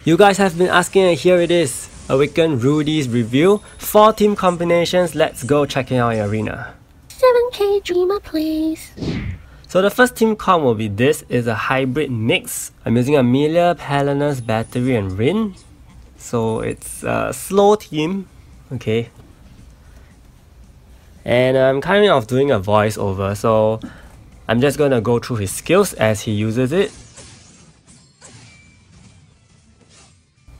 You guys have been asking and here it is. Awaken Rudy's review. 4 team combinations. Let's go check it out in Arena. 7k Dreamer please. So the first team comp will be this. Is a hybrid mix. I'm using Amelia, Pallanus, Bathory and Rin. So it's a slow team. Okay. And I'm kind of doing a voiceover. So I'm just gonna go through his skills as he uses it.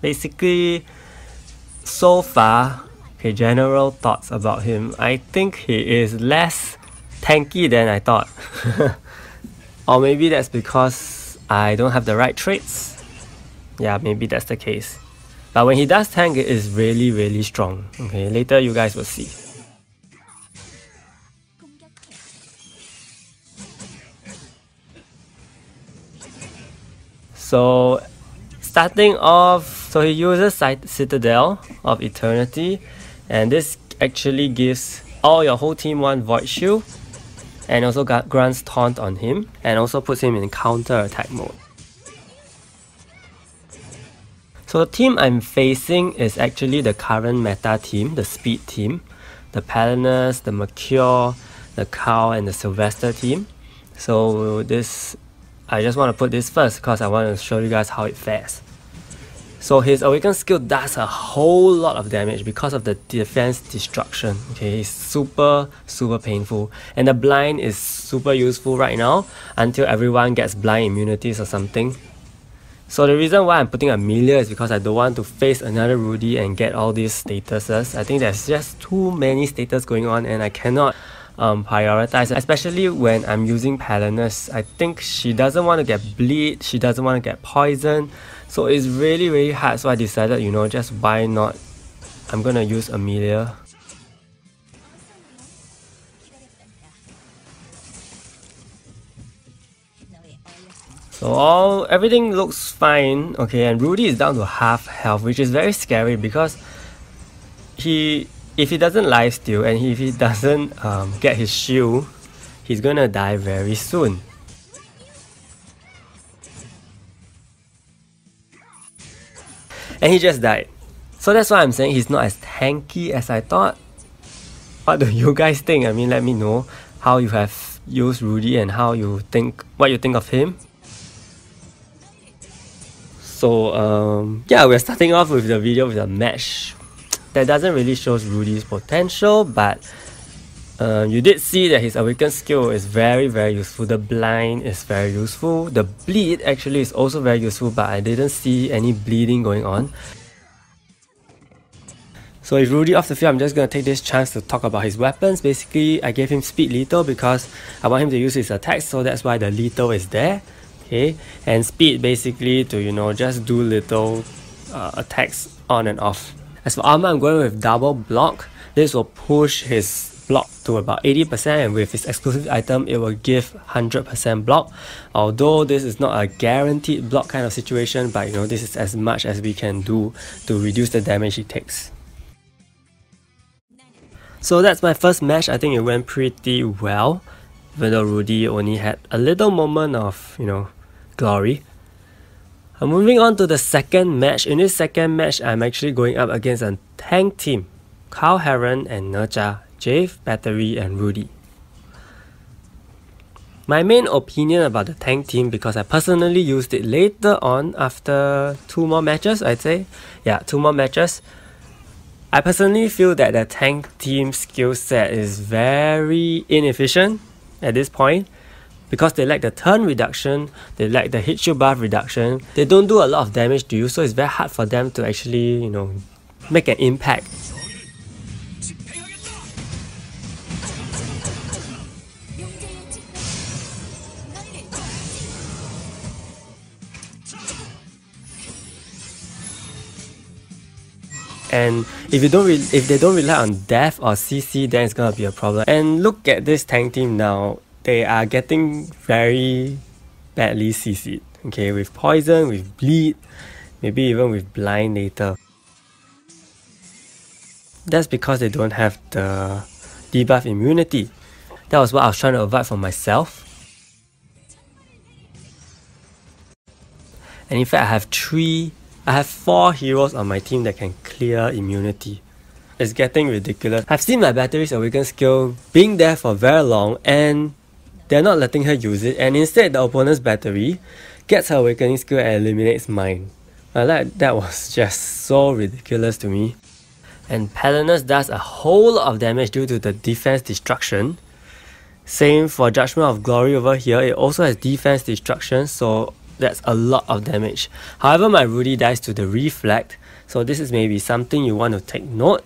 Basically, so far, okay, general thoughts about him. I think he is less tanky than I thought. Or maybe that's because I don't have the right traits. Yeah, maybe that's the case. But when he does tank, it is really strong. Okay, later you guys will see. So, starting off, so he uses Citadel of Eternity, and this actually gives all your whole team 1 Void Shield, and also grants Taunt on him, and also puts him in counter attack mode. So the team I'm facing is actually the current meta team, the Speed team, the Pallanus, the Mercure, the Karl, and the Sylvester team. So this, I just want to put this first because I want to show you guys how it fares. So his Awaken skill does a whole lot of damage because of the defense destruction. Okay, it's super painful. And the blind is super useful right now until everyone gets blind immunities or something. So the reason why I'm putting Amelia is because I don't want to face another Rudy and get all these statuses. I think there's just too many status going on and I cannot prioritize, especially when I'm using Pallanus. I think she doesn't want to get bleed, she doesn't want to get poisoned. So it's really hard, so I decided, you know, just why not, I'm gonna use Amelia. So everything looks fine, okay, and Rudy is down to half health, which is very scary because if he doesn't lifesteal and if he doesn't get his shield, he's gonna die very soon. And he just died. So that's why I'm saying he's not as tanky as I thought. What do you guys think? I mean, let me know how you have used Rudy and how you think, what you think of him. So yeah, we're starting off with the video with a match that doesn't really show Rudy's potential, but you did see that his Awaken skill is very useful. The blind is very useful. The bleed actually is also very useful, but I didn't see any bleeding going on. So if Rudy off the field, I'm just going to take this chance to talk about his weapons. Basically, I gave him speed lethal because I want him to use his attacks, so that's why the lethal is there. Okay, and speed basically to, you know, just do little attacks on and off. As for armor, I'm going with double block. This will push his block to about 80%, and with his exclusive item it will give 100% block. Although this is not a guaranteed block kind of situation, but you know, this is as much as we can do to reduce the damage he takes. So that's my first match. I think it went pretty well, even though Rudy only had a little moment of, you know, glory. I'm moving on to the second match. In this second match, I'm actually going up against a tank team, Karl, Heron and Nezha, Jave, Bathory and Rudy. My main opinion about the tank team, because I personally used it later on after 2 more matches, I'd say. Yeah, 2 more matches. I personally feel that the tank team skill set is very inefficient at this point because they lack the turn reduction, they lack the hit shield buff reduction, they don't do a lot of damage to you, so it's very hard for them to actually, you know, make an impact. And if they don't rely on death or CC, then it's gonna be a problem. And look at this tank team now. They are getting very badly CC'd. Okay, with poison, with bleed, maybe even with blind later. That's because they don't have the debuff immunity. That was what I was trying to avoid for myself. And in fact, I have 3 I have 4 heroes on my team that can clear immunity. It's getting ridiculous. I've seen my Bathory's awaken skill being there for very long and they're not letting her use it, and instead the opponent's Bathory gets her awakening skill and eliminates mine. That was just so ridiculous to me. And Pallanus does a whole lot of damage due to the defense destruction. Same for Judgment of Glory over here, it also has defense destruction, so that's a lot of damage. However, my Rudy dies to the reflect, so this is maybe something you want to take note.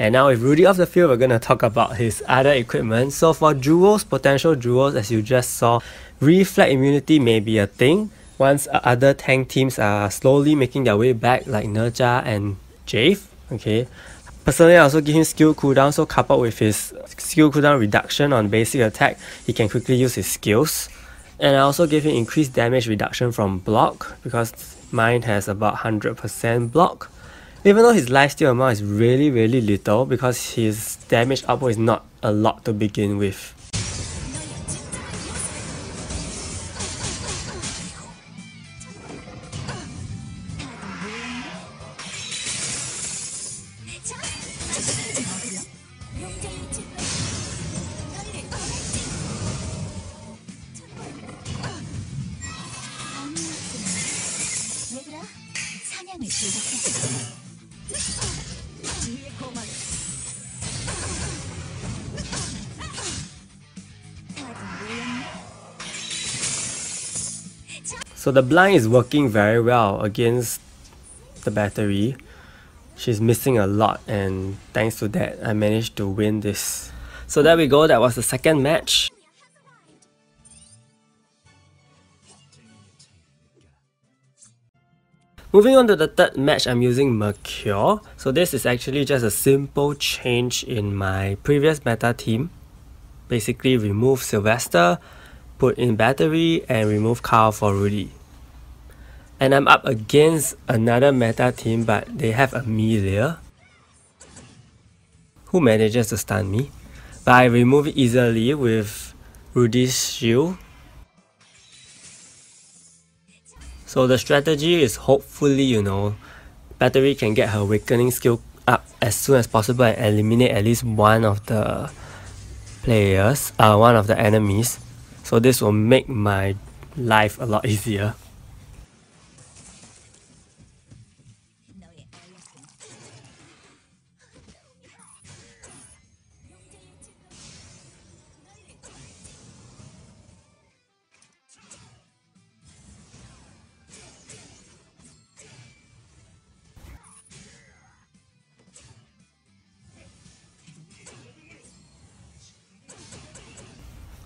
And now with Rudy off the field, we're going to talk about his other equipment. So for duels, potential duels, as you just saw, reflect immunity may be a thing once other tank teams are slowly making their way back, like Nezha and Jave. Okay. Personally, I also give him skill cooldown, so coupled with his skill cooldown reduction on basic attack, he can quickly use his skills. And I also give him increased damage reduction from block, because mine has about 100% block. Even though his lifesteal amount is really little, because his damage output is not a lot to begin with. So the blind is working very well against the Bathory. She's missing a lot, and thanks to that I managed to win this. So there we go, that was the second match. Moving on to the third match, I'm using Mercure. So this is actually just a simple change in my previous meta team. Basically remove Sylvester, put in Bathory, and remove Karl for Rudy. And I'm up against another meta team, but they have Amelia, who manages to stun me. But I remove it easily with Rudy's shield. So the strategy is hopefully, Bathory can get her awakening skill up as soon as possible and eliminate at least one of the players, one of the enemies. So this will make my life a lot easier.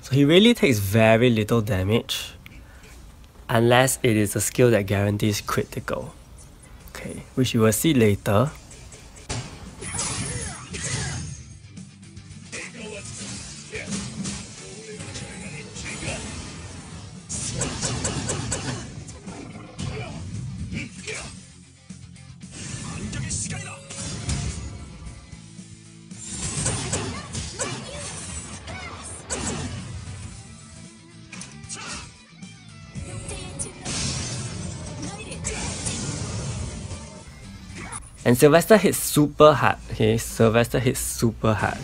So he really takes very little damage, unless it is a skill that guarantees critical. Okay, which you will see later. And Sylvester hits super hard. Okay, Sylvester hits super hard.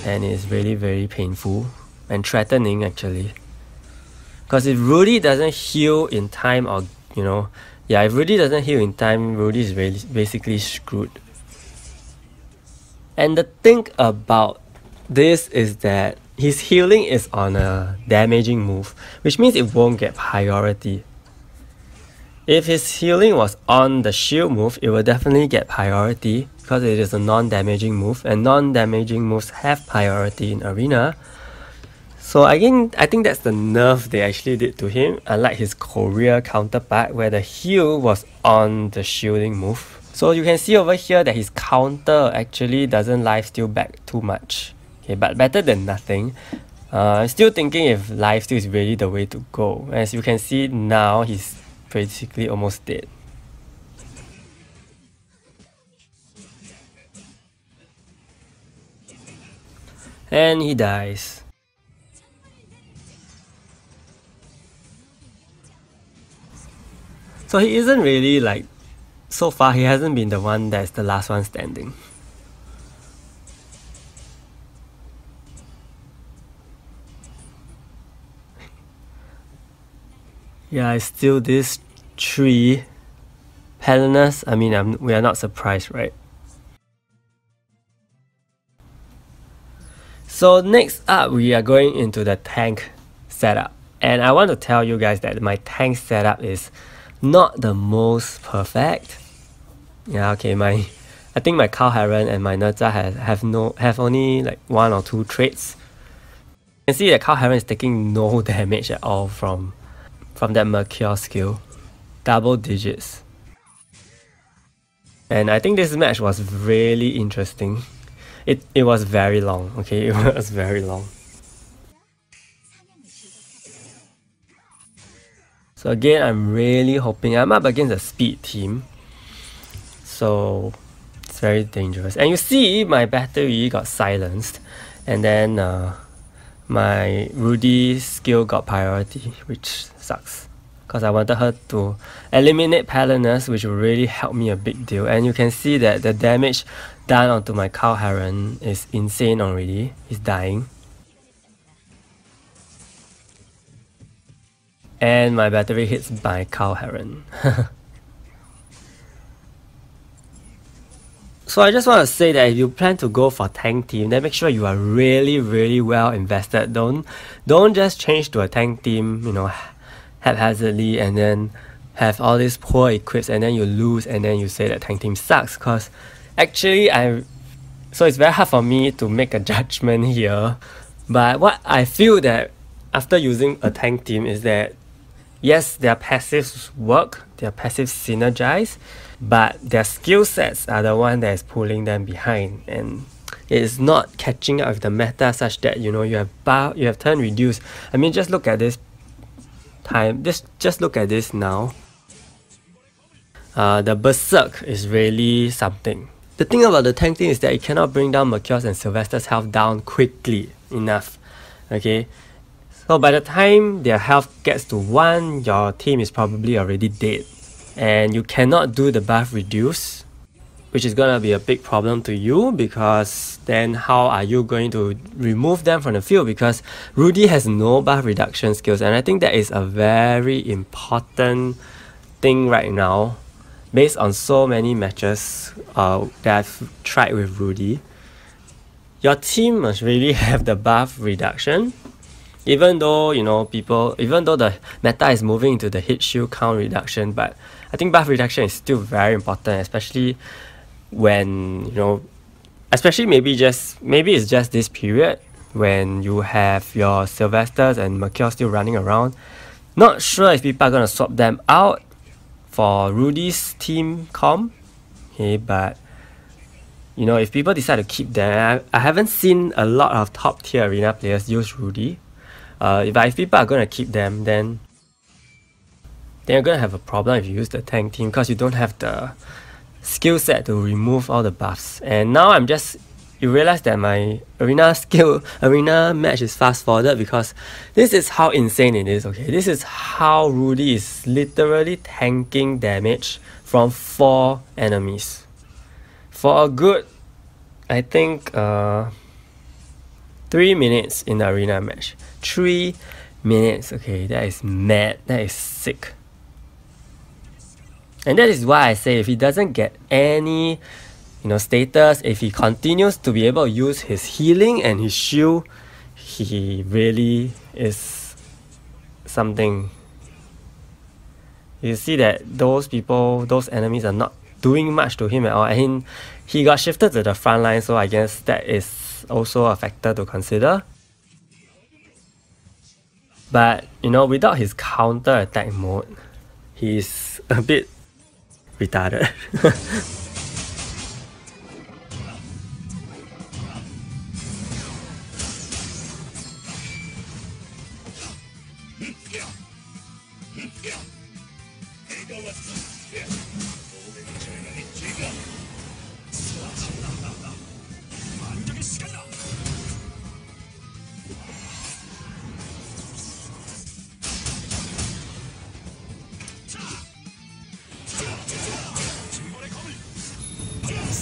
And it's really very painful and threatening actually. Because if Rudy doesn't heal in time, or if Rudy doesn't heal in time, Rudy is really basically screwed. And the thing about this is that his healing is on a damaging move, which means it won't get priority. If his healing was on the shield move, it will definitely get priority because it is a non-damaging move, and non-damaging moves have priority in Arena. So again, I think that's the nerf they actually did to him, unlike his Korea counterpart where the heal was on the shielding move. So you can see over here that his counter actually doesn't lifesteal back too much. Okay, but better than nothing. I'm still thinking if lifesteal is really the way to go. As you can see now, he's basically almost dead. And he dies. So he isn't really like, so far he hasn't been the one that's the last one standing. Yeah, it's still this tree. Pallanus, I mean, we are not surprised, right? So next up, we are going into the tank setup. And I want to tell you guys that my tank setup is not the most perfect. Yeah, okay, I think my Karl Heron and my Nezha have only like 1 or 2 traits. You can see that Karl Heron is taking no damage at all from that Mercure skill. Double digits. And I think this match was really interesting. It was very long, okay? It was very long. So again, I'm really hoping I'm up against a speed team. So it's very dangerous. And you see my Bathory got silenced. And then my Rudy skill got priority, which sucks. Because I wanted her to eliminate Pallanus, which will really help me a big deal. And you can see that the damage done onto my Karl Heron is insane already. He's dying. And my Bathory hits my Karl Heron. So I just want to say that if you plan to go for tank team, then make sure you are really well invested. Don't just change to a tank team, you know, haphazardly and then have all these poor equips and then you lose and then you say that tank team sucks. Because actually so it's very hard for me to make a judgment here. But what I feel that after using a tank team is that yes, their passives work, their passives synergize, but their skill sets are the one that is pulling them behind, and it is not catching up with the meta such that you have turn reduced. I mean, just look at this time. Just look at this now. The Berserk is really something. The thing about the tank team is that it cannot bring down Mercure's and Sylvester's health down quickly enough. Okay. So by the time their health gets to 1, your team is probably already dead. And you cannot do the buff reduce, which is gonna be a big problem to you, because then how are you going to remove them from the field? Because Rudy has no buff reduction skills, and I think that is a very important thing right now, based on so many matches that I've tried with Rudy. Your team must really have the buff reduction. Even though, you know, even though the meta is moving into the hit shield count reduction, but I think buff reduction is still very important, especially when, you know, maybe it's just this period when you have your Sylvesters and Mercure still running around. Not sure if people are gonna swap them out for Rudy's team comp. Okay, but you know, if people decide to keep them, I haven't seen a lot of top tier arena players use Rudy. If people are going to keep them, then you're going to have a problem if you use the tank team, because you don't have the skill set to remove all the buffs. And now you realize that my arena match is fast forwarded, because this is how insane it is, okay? This is how Rudy is literally tanking damage from 4 enemies. For a good, I think, 3 minutes in the arena match. 3 minutes, okay, that is mad, that is sick. And that is why I say if he doesn't get any, you know, status, if he continues to be able to use his healing and his shield, he really is something. You see that those enemies are not doing much to him at all. I mean, he got shifted to the front line, so I guess that is also a factor to consider. But, you know, without his counter attack mode, he's a bit retarded.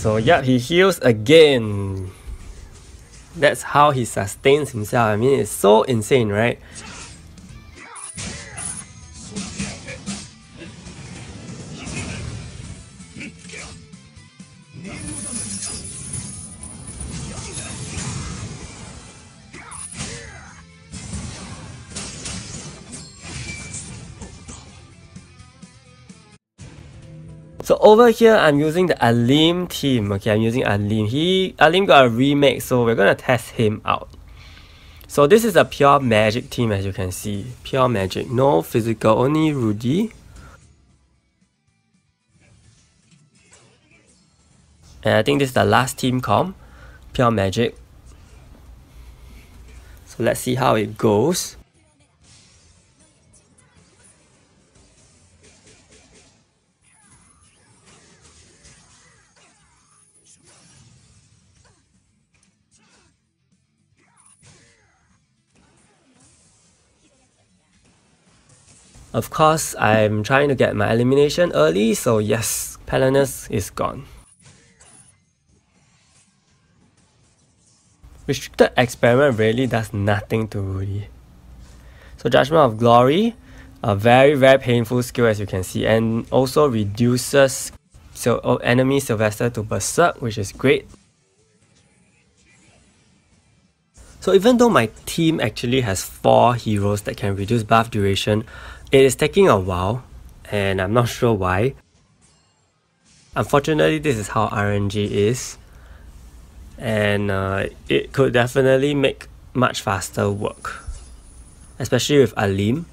So yeah, he heals again. That's how he sustains himself. I mean, it's so insane, right? So over here, I'm using the Aleem team. Okay, I'm using Aleem. Aleem got a remake, so we're gonna test him out. So this is a pure magic team, as you can see. Pure magic, no physical, only Rudy. And I think this is the last team comp, pure magic. So let's see how it goes. Of course, I'm trying to get my elimination early, so yes, Pallanus is gone. Restricted Experiment really does nothing to Rudy. So Judgment of Glory, a very painful skill as you can see, and also reduces enemy Sylvester to Berserk, which is great. So even though my team actually has 4 heroes that can reduce buff duration, it is taking a while, and I'm not sure why. Unfortunately, this is how RNG is, and it could definitely make much faster work. Especially with Aleem,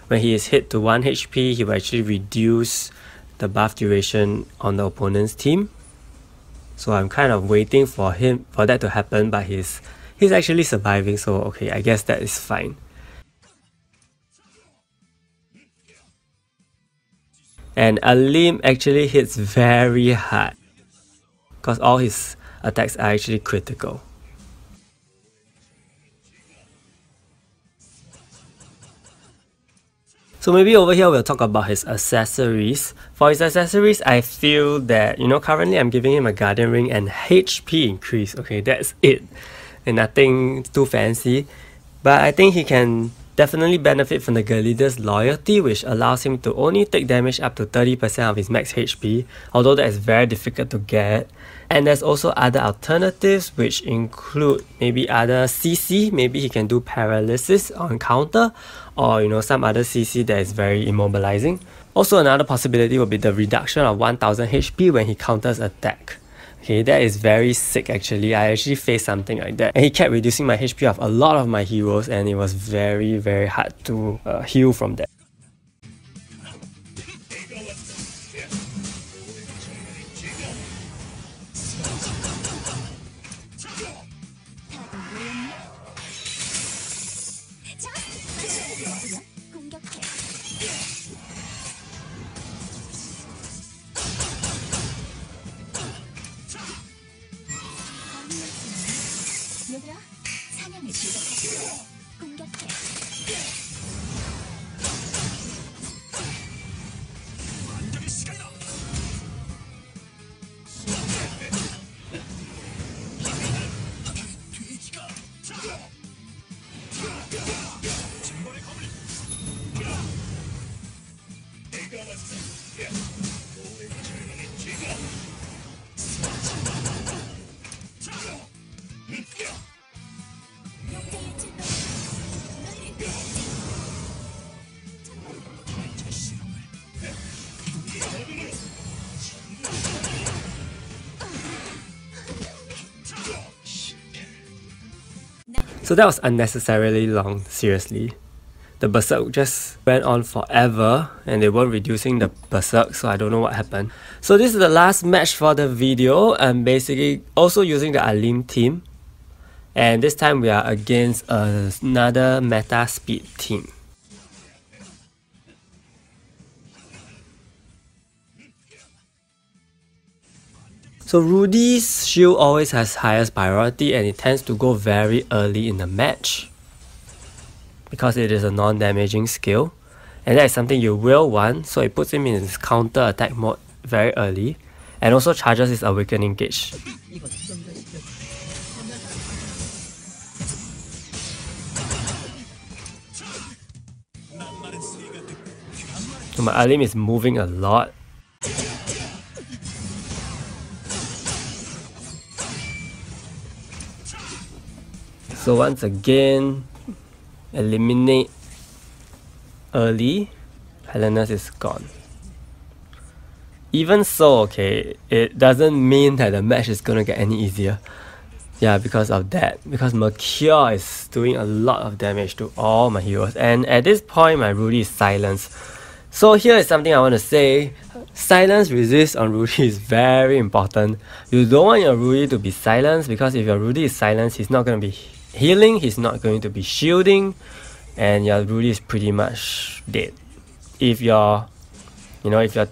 when he is hit to 1 HP, he will actually reduce the buff duration on the opponent's team. So I'm kind of waiting for that to happen, but he's actually surviving, so okay, I guess that is fine. And Aleem actually hits very hard, because all his attacks are actually critical. So maybe over here we'll talk about his accessories. For his accessories, I feel that, currently I'm giving him a Guardian Ring and HP increase. Okay, that's it. And nothing too fancy. But I think he can definitely benefit from the Leader's Loyalty, which allows him to only take damage up to 30% of his max HP, although that is very difficult to get. And there's also other alternatives, which include maybe other CC, maybe he can do Paralysis on counter, or some other CC that is very immobilizing. Also another possibility would be the reduction of 1000 HP when he counters attack. Okay, that is very sick actually. I actually faced something like that. And he kept reducing my HP of a lot of my heroes, and it was very hard to heal from that. So that was unnecessarily long, seriously. The Berserk just went on forever and they weren't reducing the Berserk, so I don't know what happened. So this is the last match for the video. I'm basically also using the Aleem team. And this time we are against another meta speed team. So Rudy's shield always has highest priority and it tends to go very early in the match, because it is a non-damaging skill, and that is something you will want, so it puts him in his counter attack mode very early. and also charges his Awakening Gauge. So my Aleem is moving a lot. So once again, eliminate early. Pallanus is gone. Even so, okay, it doesn't mean that the match is gonna get any easier. Yeah, because of that. Because Mercure is doing a lot of damage to all my heroes. And at this point, my Rudy is silenced. So here is something I want to say. Silence resist on Rudy is very important. You don't want your Rudy to be silenced, because if your Rudy is silenced, he's not going to be healing, he's not going to be shielding, and your Rudy is pretty much dead. If your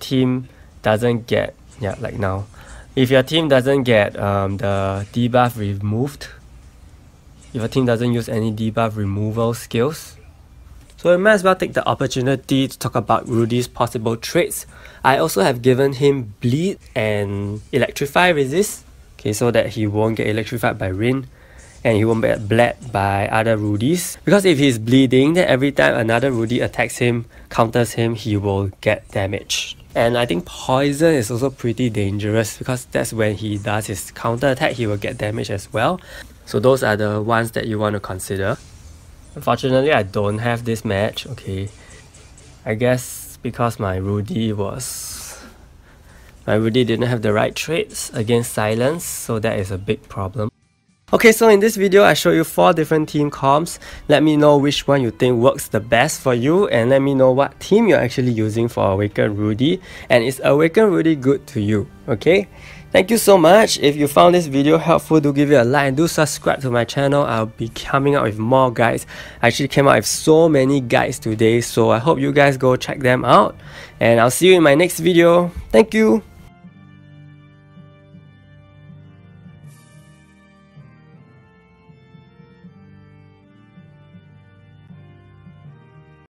team doesn't get, like now, if your team doesn't get the debuff removed, if your team doesn't use any debuff removal skills, so I might as well take the opportunity to talk about Rudy's possible traits. I also have given him Bleed and Electrify resist, okay, so that he won't get electrified by rain, and he won't get bled by other Rudys. Because if he's bleeding, then every time another Rudy attacks him, counters him, he will get damage. And I think Poison is also pretty dangerous, because that's when he does his counter attack, he will get damage as well. So those are the ones that you want to consider. Unfortunately, I don't have this match, okay. I guess because my Rudy didn't have the right traits against Silence, so that is a big problem. Okay, so in this video, I showed you 4 different team comps. Let me know which one you think works the best for you, and let me know what team you're actually using for Awaken Rudy, and is Awaken Rudy good to you, okay? Thank you so much. If you found this video helpful, do give it a like and do subscribe to my channel. I'll be coming out with more guides. I actually came out with so many guides today, so I hope you guys go check them out, and I'll see you in my next video. Thank you.